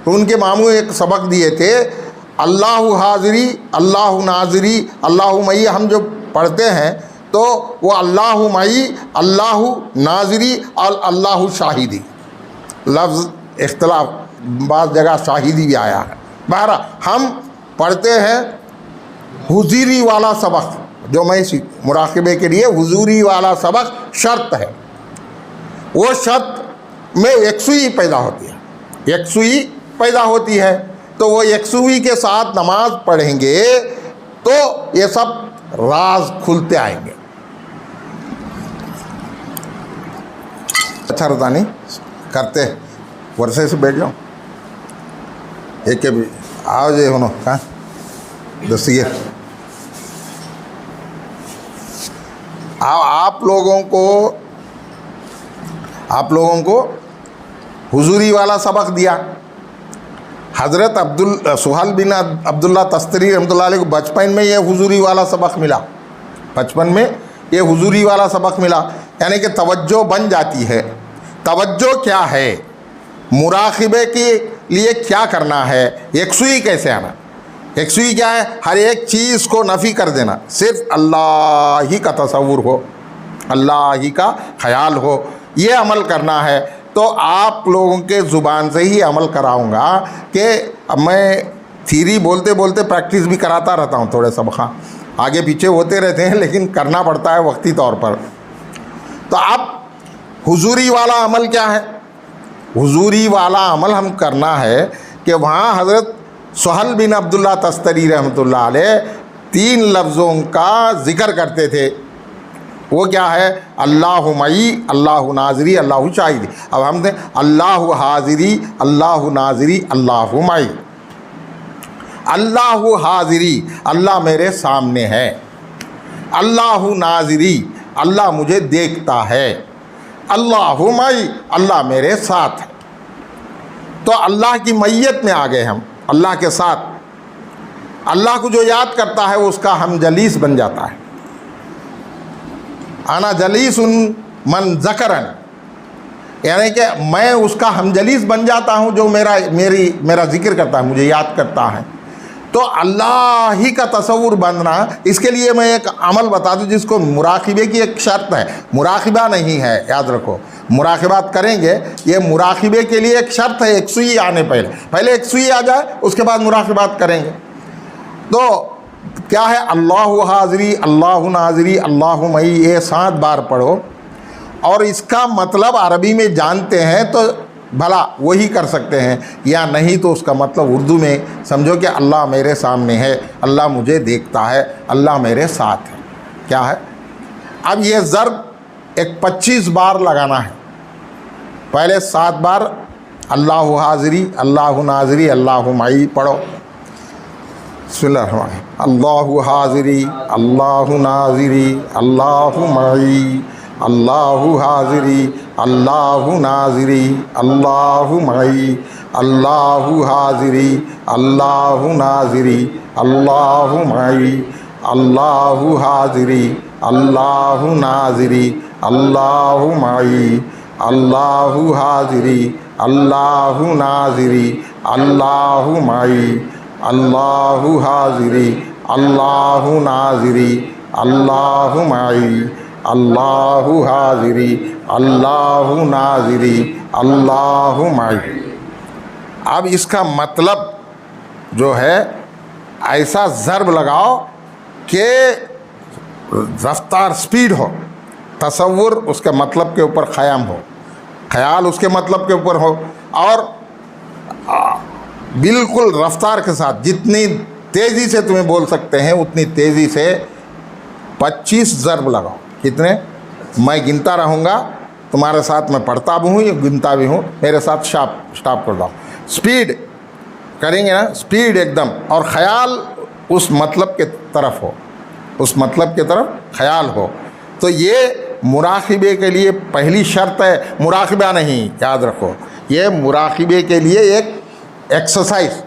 تو ان کے ماموں ایک سبق دیے تھے، اللہ حاضری اللہ ناظری اللہ معی. ہم جو پڑھتے ہیں تو وہ اللہ معی اللہ ناظری اور اللہ شاہدی، لفظ اختلاف، بعض جگہ شاہدی بھی آیا ہے. بہرحال ہم پڑھتے ہیں حضوری والا سبق، جو میں مراقبے کے لیے حضوری والا سبق شرط ہے. وہ شرط میں یکسوئی پیدا ہوتی ہے، یکسوئی پیدا ہوتی ہے. تو وہ یکسوئی کے ساتھ نماز پڑھیں گے تو یہ سب راز کھلتے آئیں گے. اچھا رضا نہیں کرتے ورثے سے بیٹھ جاؤ ایک کے بھی آؤ جی ہونو کہاں دستگیر. آپ لوگوں کو حضوری والا سبق دیا. حضرت سہل بن عبداللہ تستری رحمۃ اللہ علیہ کو بچپن میں یہ حضوری والا سبق ملا، بچپن میں یہ حضوری والا سبق ملا. یعنی کہ توجہ بن جاتی ہے. توجہ کیا ہے، مراقبے کے لیے کیا کرنا ہے، یکسوئی کیسے آنا. یکسوئی کیا ہے، ہر ایک چیز کو نفی کر دینا، صرف اللہ ہی کا تصور ہو، اللہ ہی کا خیال ہو، یہ عمل کرنا ہے. تو آپ لوگوں کے زبان سے ہی عمل کراؤں گا کہ میں تھیری بولتے بولتے پریکٹس بھی کراتا رہتا ہوں، تھوڑے سبقاں آگے پیچھے ہوتے رہتے ہیں لیکن کرنا پڑتا ہے وقتی طور پر. تو اب حضوری والا عمل کیا ہے، حضوری والا عمل ہم کرنا ہے کہ وہاں حضرت سہل بن عبداللہ تستری رحمۃ اللہ علیہ 3 لفظوں کا ذکر کرتے تھے. وہ کیا ہے، اللہ معی اللہ ناظری اللہ شاہدی. اب ہم دیں اللہ حاضری اللہ ناظری اللہ معی. اللہ حاضری اللہ میرے سامنے ہے، اللہ ناظری اللہ مجھے دیکھتا ہے، اللہ معی اللہ میرے ساتھ ہے. تو اللہ کی معیت میں آ گئے ہم، اللہ کے ساتھ. اللہ کو جو یاد کرتا ہے اس کا ہم جلیس بن جاتا ہے. انا جلیس من ذکرن، یعنی کہ میں اس کا ہم جلیس بن جاتا ہوں جو میرا ذکر کرتا ہے، مجھے یاد کرتا ہے. تو اللہ ہی کا تصور بننا، اس کے لیے میں ایک عمل بتا دوں جس کو مراقبے کی ایک شرط ہے. مراقبہ نہیں ہے، یاد رکھو، مراقبات کریں گے، یہ مراقبے کے لیے ایک شرط ہے. یکسوئی آنے پہلے یکسوئی آ جائے اس کے بعد مراقبات کریں گے. تو کیا ہے، اللہ حاضری اللہ ناظری اللہ معی، یہ 7 بار پڑھو. اور اس کا مطلب عربی میں جانتے ہیں تو بھلا وہی کر سکتے ہیں، یا نہیں تو اس کا مطلب اردو میں سمجھو کہ اللہ میرے سامنے ہے، اللہ مجھے دیکھتا ہے، اللہ میرے ساتھ ہے. کیا ہے، اب یہ ضرب ایک 25 بار لگانا ہے. پہلے 7 بار اللہ حاضری اللہ ناظری اللہ معی پڑھو. بسم اللہ الرحمن الرحیم. اللہ حاضری اللہ ناظری اللہ معی اللہ حاضری اللہ ناظری اللہ معی اللہ حاضری اللہ ناظری اللہ معی اللہ حاضری اللہ ناظری اللہ معی اللہ حاضری اللہ ناظری اللہ معی اللہ حاضری اللہ ناظری اللہ معی اللہ حاضری اللہ ناظری اللہ معی. اب اس کا مطلب جو ہے ایسا ضرب لگاؤ کہ رفتار سپیڈ ہو، تصور اس کے مطلب کے اوپر قائم ہو، خیال اس کے مطلب کے اوپر ہو، اور بالکل رفتار کے ساتھ جتنی تیزی سے تمہیں بول سکتے ہیں اتنی تیزی سے 25 ضرب لگاؤ. کتنے؟ میں گنتا رہوں گا، تمہارے ساتھ میں پڑھتا بھی ہوں گنتا بھی ہوں، میرے ساتھ اسٹاپ کر دو. سپیڈ کریں گے نا، سپیڈ ایک دم، اور خیال اس مطلب کے طرف ہو، اس مطلب کے طرف خیال ہو. تو یہ مراقبے کے لیے پہلی شرط ہے. مراقبہ نہیں، یاد رکھو، یہ مراقبے کے لیے ایک ایکسرسائز،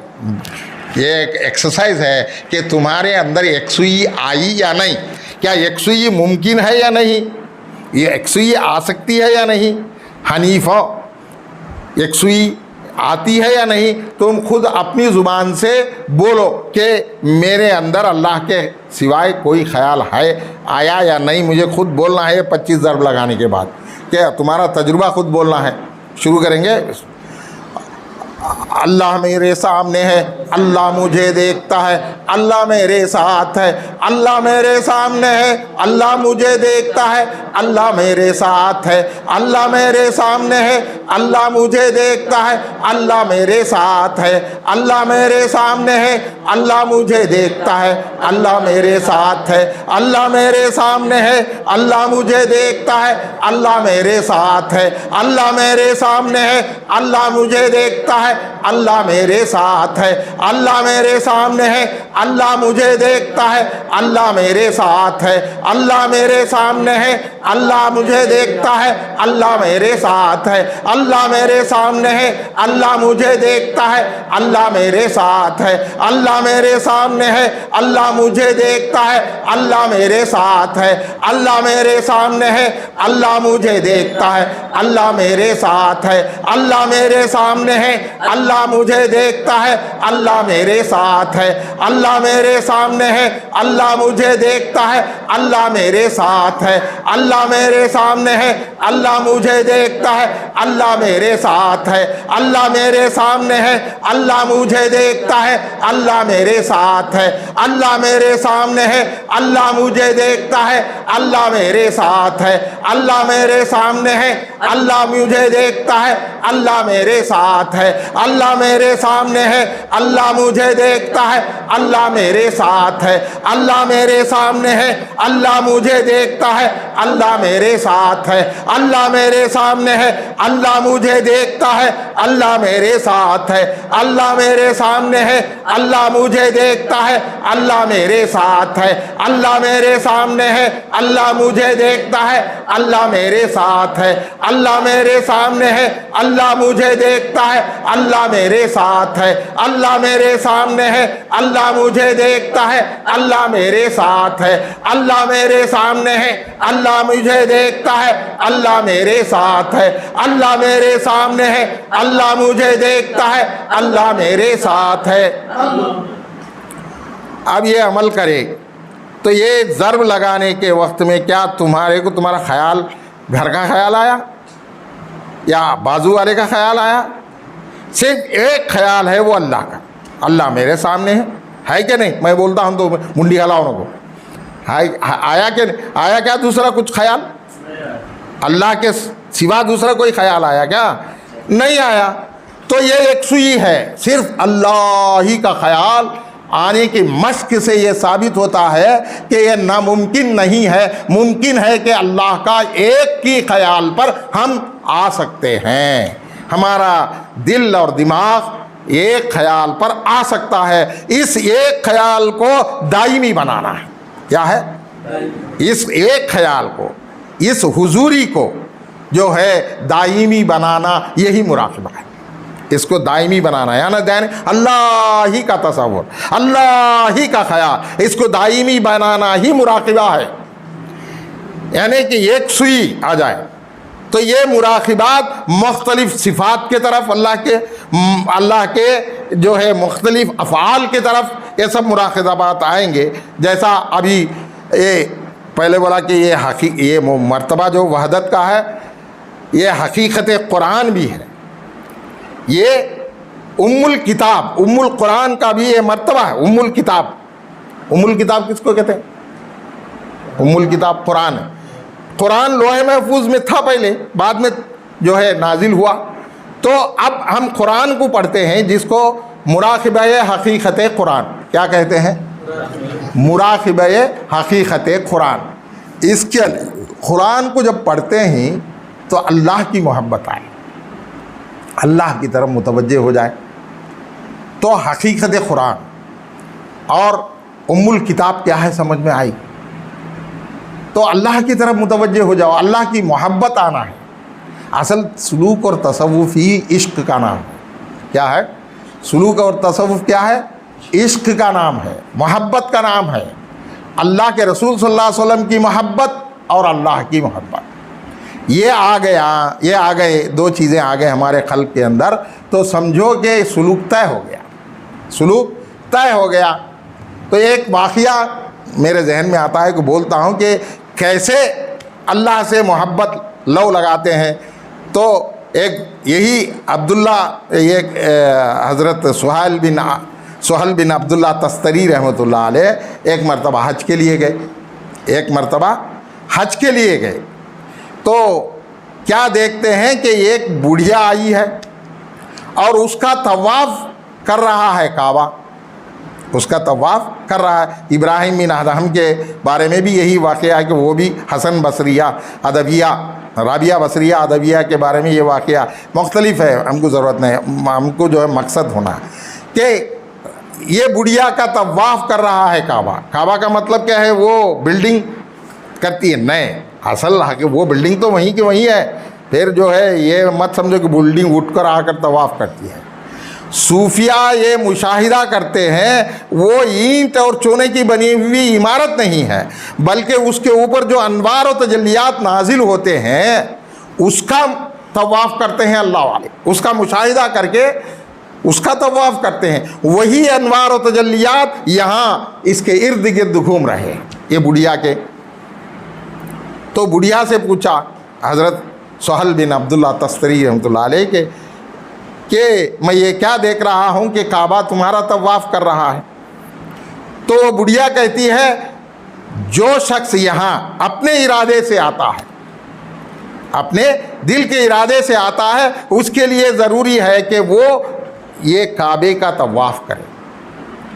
یہ ایک ایکسرسائز ہے کہ تمہارے اندر یکسوئی آئی یا نہیں، کیا یکسوئی ممکن ہے یا نہیں، یہ یکسوئی آ سکتی ہے یا نہیں. حنیفہ یکسوئی آتی ہے یا نہیں، تم خود اپنی زبان سے بولو کہ میرے اندر اللہ کے سوائے کوئی خیال ہے، آیا یا نہیں، مجھے خود بولنا ہے 25 ضرب لگانے کے بعد، کہ تمہارا تجربہ خود بولنا ہے۔ شروع کریں گے۔ اللہ میرے سامنے ہے، اللہ مجھے دیکھتا ہے، اللہ میرے ساتھ ہے، اللہ میرے سامنے ہے، اللہ مجھے دیکھتا ہے، اللہ میرے ساتھ ہے، اللہ میرے سامنے ہے، اللہ مجھے دیکھتا ہے، اللہ میرے ساتھ ہے، اللہ میرے سامنے ہے، اللہ مجھے دیکھتا ہے، اللہ میرے ساتھ ہے، اللہ میرے سامنے ہے، اللہ مجھے دیکھتا ہے، اللہ میرے ساتھ ہے، اللہ میرے سامنے ہے، اللہ مجھے دیکھتا ہے، اللہ میرے ساتھ ہے، اللہ میرے سامنے ہے، اللہ مجھے دیکھتا ہے، اللہ میرے ساتھ ہے، اللہ میرے سامنے ہے، اللہ مجھے دیکھتا ہے، اللہ میرے ساتھ ہے، اللہ میرے سامنے ہے، اللہ مجھے دیکھتا ہے، اللہ میرے ساتھ ہے، اللہ میرے سامنے ہے، اللہ مجھے دیکھتا ہے، اللہ میرے ساتھ ہے، اللہ میرے سامنے ہے، اللہ مجھے دیکھتا ہے، اللہ میرے ساتھ ہے، اللہ میرے سامنے ہے، اللہ مجھے دیکھتا ہے، اللہ میرے ساتھ ہے، اللہ میرے سامنے ہے، اللہ مجھے دیکھتا ہے، اللہ میرے ساتھ ہے، اللہ میرے سامنے ہے، اللہ مجھے دیکھتا ہے، اللہ میرے ساتھ ہے، اللہ میرے سامنے ہے، اللہ مجھے دیکھتا ہے، اللہ میرے ساتھ ہے، اللہ میرے سامنے ہے، اللہ مجھے دیکھتا ہے، اللہ میرے ساتھ ہے، اللہ میرے سامنے ہے، اللہ مجھے دیکھتا ہے، اللہ میرے ساتھ ہے، اللہ میرے سامنے ہے، اللہ مجھے دیکھتا ہے، اللہ میرے ساتھ ہے، اللہ میرے سامنے ہے، اللہ مجھے دیکھتا ہے، اللہ میرے ساتھ ہے، اللہ میرے سامنے ہے، اللہ مجھے دیکھتا ہے، اللہ میرے ساتھ ہے، اللہ میرے سامنے ہے، اللہ مجھے دیکھتا ہے، اللہ میرے ساتھ ہے، اللہ میرے سامنے ہے، اللہ مجھے دیکھتا ہے، اللہ میرے ساتھ ہے، اللہ میرے سامنے ہے، اللہ مجھے دیکھتا ہے، اللہ میرے ساتھ ہے، اللہ میرے سامنے ہے، اللہ مجھے دیکھتا ہے، اللہ میرے ساتھ ہے، اللہ میرے سامنے ہے، اللہ مجھے دیکھتا ہے، اللہ میرے ساتھ ہے، اللہ میرے سامنے ہے، اللہ مجھے دیکھتا ہے، اللہ میرے ساتھ ہے۔ اب یہ عمل کرے تو یہ ضرب لگانے کے وقت میں کیا تمہارا خیال گھر کا خیال آیا یا بازو والے کا خیال آیا؟ صرف ایک خیال ہے، وہ اللہ کا، اللہ میرے سامنے ہے کہ نہیں؟ میں بولتا ہوں تو منڈی ہلاؤ کو آیا کہ نہیں آیا؟ کیا دوسرا کچھ خیال اللہ کے سوا دوسرا کوئی خیال آیا کیا؟ نہیں آیا۔ تو یہ یکسوئی ہے، صرف اللہ ہی کا خیال آنے کی مشق سے یہ ثابت ہوتا ہے کہ یہ ناممکن نہیں ہے، ممکن ہے کہ اللہ کا ایک کی خیال پر ہم آ سکتے ہیں۔ ہمارا دل اور دماغ ایک خیال پر آ سکتا ہے، اس ایک خیال کو دائمی بنانا ہے۔ کیا ہے؟ اس ایک خیال کو، اس حضوری کو جو ہے دائمی بنانا، یہی مراقبہ ہے۔ اس کو دائمی بنانا ہے، یعنی اللہ ہی کا تصور، اللہ ہی کا خیال، اس کو دائمی بنانا ہی مراقبہ ہے، یعنی کہ یکسوئی آ جائے۔ تو یہ مراقبات مختلف صفات کے طرف، اللہ کے جو ہے مختلف افعال کی طرف یہ سب مراقبات آئیں گے۔ جیسا ابھی یہ پہلے بولا کہ یہ مرتبہ جو وحدت کا ہے، یہ حقیقت قرآن بھی ہے، یہ الکتاب، القرآن کا بھی یہ مرتبہ ہے۔ الکتاب، الکتاب کس کو کہتے ہیں؟ الکتاب قرآن ہے۔ قرآن لوح محفوظ میں تھا پہلے، بعد میں جو ہے نازل ہوا۔ تو اب ہم قرآن کو پڑھتے ہیں، جس کو مراقبہ حقیقت قرآن کیا کہتے ہیں؟ مراقبہ حقیقت قرآن۔ اس کے قرآن کو جب پڑھتے ہیں تو اللہ کی محبت آئے، اللہ کی طرف متوجہ ہو جائے، تو حقیقت قرآن اور الکتاب کیا ہے سمجھ میں آئی، تو اللہ کی طرف متوجہ ہو جاؤ، اللہ کی محبت آنا ہے۔ اصل سلوک اور تصوف ہی عشق کا نام ہے۔ کیا ہے؟ سلوک اور تصوف کیا ہے؟ عشق کا نام ہے، محبت کا نام ہے۔ اللہ کے رسول صلی اللہ علیہ وسلم کی محبت اور اللہ کی محبت، یہ آ گئے دو چیزیں آ گئے ہمارے قلب کے اندر، تو سمجھو کہ سلوک طے ہو گیا، سلوک طے ہو گیا۔ تو ایک واقعہ میرے ذہن میں آتا ہے کہ بولتا ہوں کہ کیسے اللہ سے محبت لو لگاتے ہیں۔ تو ایک یہی عبداللہ، یہ حضرت سہل بن عبداللہ تستری رحمۃ اللہ علیہ ایک مرتبہ حج کے لیے گئے، تو کیا دیکھتے ہیں کہ ایک بوڑھیا آئی ہے اور اس کا طواف کر رہا ہے کعبہ، اس کا طواف کر رہا ہے۔ ابراہیم بن ادہم کے بارے میں بھی یہی واقعہ ہے کہ وہ بھی حسن بصریہ ادویہ، رابعہ بصریہ ادویہ کے بارے میں یہ واقعہ مختلف ہے، ہم کو ضرورت نہیں، ہم کو جو ہے مقصد ہونا ہے کہ یہ بڑھیا کا طواف کر رہا ہے کعبہ کا مطلب کیا ہے؟ وہ بلڈنگ کرتی ہے، نہیں، اصل کہ وہ بلڈنگ تو وہیں کی وہیں ہے، پھر جو ہے یہ مت سمجھو کہ بلڈنگ اٹھ کر آ کر طواف کرتی ہے۔ صوفیہ یہ مشاہدہ کرتے ہیں وہ اینٹ اور چونے کی بنی ہوئی عمارت نہیں ہے، بلکہ اس کے اوپر جو انوار و تجلیات نازل ہوتے ہیں اس کا طواف کرتے ہیں اللہ والے، اس کا مشاہدہ کر کے اس کا طواف کرتے ہیں۔ وہی انوار و تجلیات یہاں اس کے ارد گرد گھوم رہے ہیں یہ بڑھیا کے۔ تو بڑھیا سے پوچھا حضرت سہل بن عبداللہ تستری رحمۃ اللہ علیہ کہ میں یہ کیا دیکھ رہا ہوں کہ کعبہ تمہارا طواف کر رہا ہے؟ تو وہ بڑھیا کہتی ہے جو شخص یہاں اپنے ارادے سے آتا ہے، اپنے دل کے ارادے سے آتا ہے، اس کے لیے ضروری ہے کہ وہ یہ کعبے کا طواف کرے،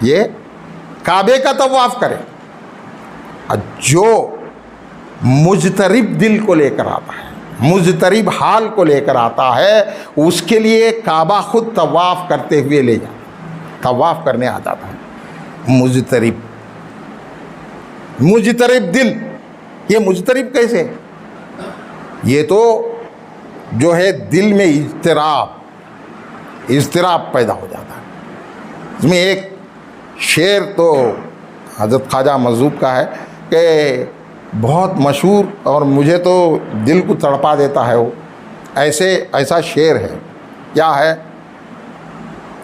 یہ کعبے کا طواف کرے۔ جو مضطرب دل کو لے کر آتا ہے، مضطرب حال کو لے کر آتا ہے، اس کے لیے کعبہ خود طواف کرتے ہوئے لے جاتا، طواف کرنے آ جاتا ہے۔ مضطرب دل، یہ مضطرب کیسے؟ یہ تو جو ہے دل میں اضطراب پیدا ہو جاتا ہے۔ اس میں ایک شعر تو حضرت خواجہ مجذوب کا ہے کہ بہت مشہور اور مجھے تو دل کو تڑپا دیتا ہے، وہ ایسا شعر ہے، کیا ہے؟